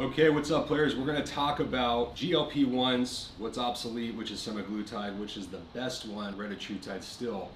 Okay, what's up, players? We're going to talk about GLP-1s, what's obsolete, which is semaglutide, which is the best one, retatrutide still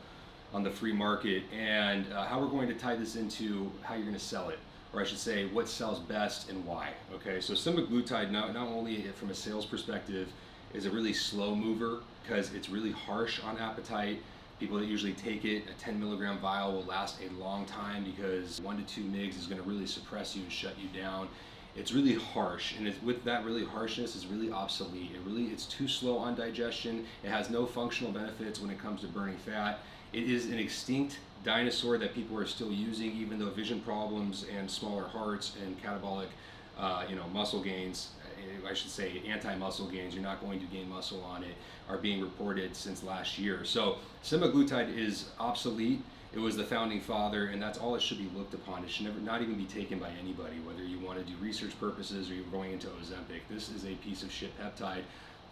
on the free market, and how we're going to tie this into how you're going to sell it, or I should say, what sells best and why. Okay, so semaglutide, not only from a sales perspective, is a really slow mover because it's really harsh on appetite. People that usually take it, a 10 milligram vial will last a long time because 1 to 2 mgs is going to really suppress you and shut you down. It's really harsh, and with that really harshness, it's really obsolete. It's too slow on digestion. It has no functional benefits when it comes to burning fat. It is an extinct dinosaur that people are still using, even though vision problems and smaller hearts and catabolic, muscle gains, I should say anti-muscle gains, you're not going to gain muscle on it, are being reported since last year. So semaglutide is obsolete. It was the founding father, and that's all it should be looked upon. It should not even be taken by anybody, whether you want to do research purposes or you're going into Ozempic. This is a piece of shit peptide.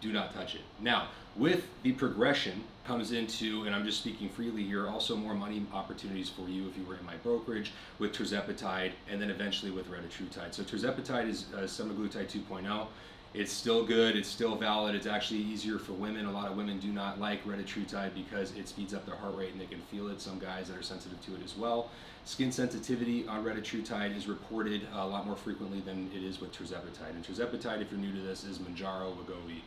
Do not touch it. Now, with the progression comes into, and I'm just speaking freely here, also more money opportunities for you if you were in my brokerage with tirzepatide, and then eventually with retatrutide. So tirzepatide is semaglutide 2.0. It's still good, it's still valid, it's actually easier for women. A lot of women do not like retatrutide because it speeds up their heart rate and they can feel it. Some guys that are sensitive to it as well. Skin sensitivity on retatrutide is reported a lot more frequently than it is with tirzepatide. And tirzepatide, if you're new to this, is Mounjaro Wegovy.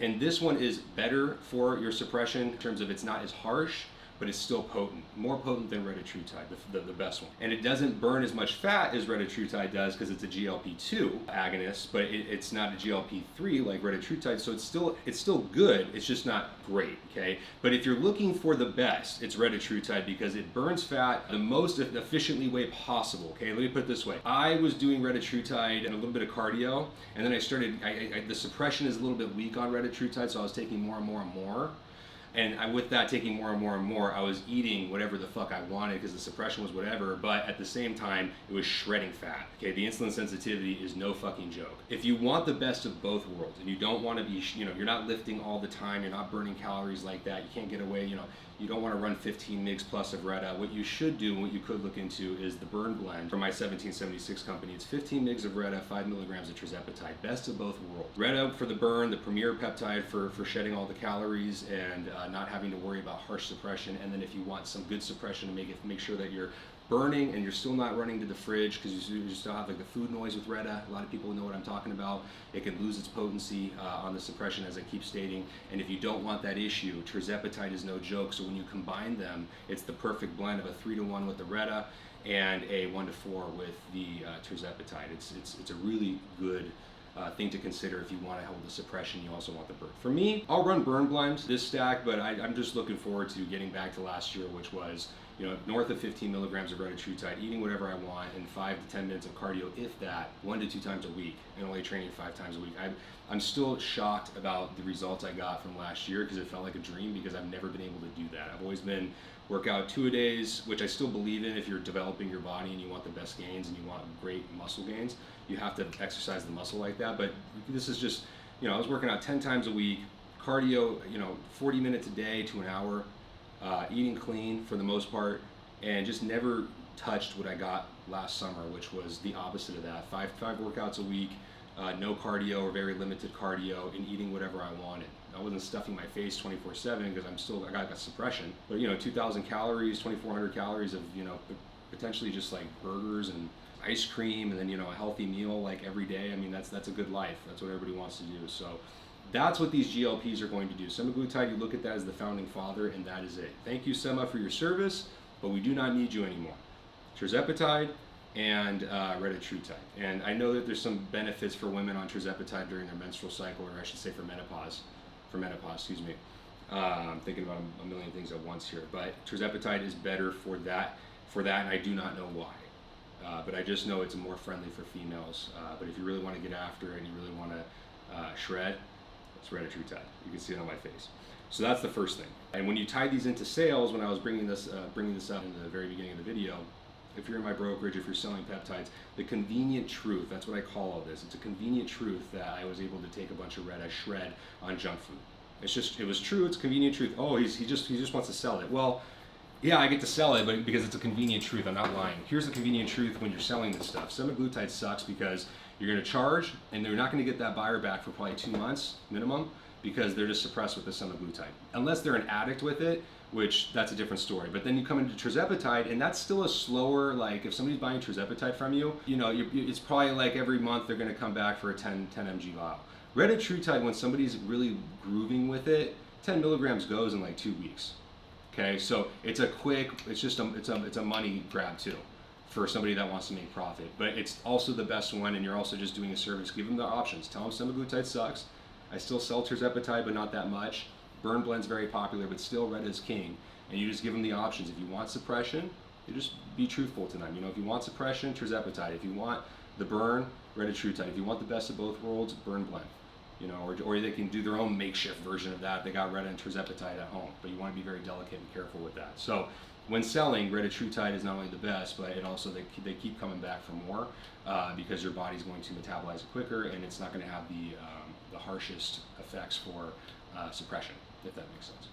And this one is better for your suppression in terms of it's not as harsh, but it's still potent, more potent than retatrutide, the best one. And it doesn't burn as much fat as retatrutide does because it's a GLP-2 agonist, but it's not a GLP-3 like retatrutide, so it's still good, it's just not great, okay? But if you're looking for the best, it's retatrutide because it burns fat the most efficiently way possible, okay? Let me put it this way. I was doing retatrutide and a little bit of cardio, and then I started, the suppression is a little bit weak on retatrutide, so I was taking more and more and more. And with that, taking more and more and more, I was eating whatever the fuck I wanted because the suppression was whatever, but at the same time, it was shredding fat. Okay, the insulin sensitivity is no fucking joke. If you want the best of both worlds and you don't want to be, you're not lifting all the time, you're not burning calories like that, you can't get away, you don't want to run 15 mgs plus of Reta. What you should do and what you could look into is the Burn Blend from my 1776 company. It's 15 mgs of Reta, 5 milligrams of tirzepatide. Best of both worlds. Reta for the burn, the premier peptide for shedding all the calories and not having to worry about harsh suppression. And then if you want some good suppression to make sure that you're burning and you're still not running to the fridge because you still have like the food noise with Reta. A lot of people know what I'm talking about. It can lose its potency on the suppression, as I keep stating. And if you don't want that issue, tirzepatide is no joke. So when you combine them, it's the perfect blend of a 3-to-1 with the Reta and a 1-to-4 with the tirzepatide. It's a really good thing to consider if you want to hold the suppression, you also want the burn. For me, I'll run Burn Blend, this stack, but I'm just looking forward to getting back to last year, which was north of 15 milligrams of retatrutide, eating whatever I want, and 5 to 10 minutes of cardio, if that, 1 to 2 times a week, and only training 5 times a week. I'm still shocked about the results I got from last year because it felt like a dream because I've never been able to do that. I've always been work out 2-a-days, which I still believe in. If you're developing your body and you want the best gains and you want great muscle gains, you have to exercise the muscle like that. But this is just, I was working out 10 times a week, cardio, 40 minutes a day to an hour, eating clean for the most part, and just never touched what I got last summer, which was the opposite of that. Five workouts a week, no cardio or very limited cardio, and eating whatever I wanted. I wasn't stuffing my face 24/7 because I got suppression. But 2,000 calories, 2,400 calories of potentially just like burgers and ice cream, and then a healthy meal like every day. I mean that's a good life. That's what everybody wants to do. So that's what these GLPs are going to do. Semaglutide, you look at that as the founding father, and that is it. Thank you, Sema, for your service, but we do not need you anymore. Tirzepatide and retatrutide. And I know that there's some benefits for women on tirzepatide during their menstrual cycle, or I should say for menopause, excuse me. I'm thinking about a million things at once here, but tirzepatide is better for that, and I do not know why. But I just know it's more friendly for females. But if you really want to get after it and you really want to shred, it's retatrutide. You can see it on my face. So that's the first thing. And when you tie these into sales, when I was bringing this up in the very beginning of the video, if you're in my brokerage, if you're selling peptides, the convenient truth, that's what I call all this. It's a convenient truth that I was able to take a bunch of Reta, shred on junk food. It was true, it's convenient truth. Oh, he just wants to sell it. Well, Yeah, I get to sell it, but because it's a convenient truth, I'm not lying. Here's the convenient truth when you're selling this stuff. Semaglutide sucks because you're going to charge, and they're not going to get that buyer back for probably 2 months minimum because they're just suppressed with the semaglutide. Unless they're an addict with it, which that's a different story. But then you come into tirzepatide, and that's still a slower, like if somebody's buying tirzepatide from you, it's probably like every month they're going to come back for a 10 mg vial. Retatrutide, when somebody's really grooving with it, 10 milligrams goes in like 2 weeks. Okay, so it's a quick, it's a money grab too for somebody that wants to make profit. But it's also the best one, and you're also just doing a service. Give them the options. Tell them semaglutide sucks. I still sell tirzepatide, but not that much. Burn Blend's very popular, but still Red is king. And you just give them the options. If you want suppression, you just be truthful to them. If you want suppression, tirzepatide. If you want the burn, Retatrutide. If you want the best of both worlds, Burn Blend. Or they can do their own makeshift version of that. They got Reta and tirzepatide at home, but you want to be very delicate and careful with that. So when selling, Retatrutide is not only the best, but it also they keep coming back for more because your body's going to metabolize it quicker, and it's not going to have the harshest effects for suppression, if that makes sense.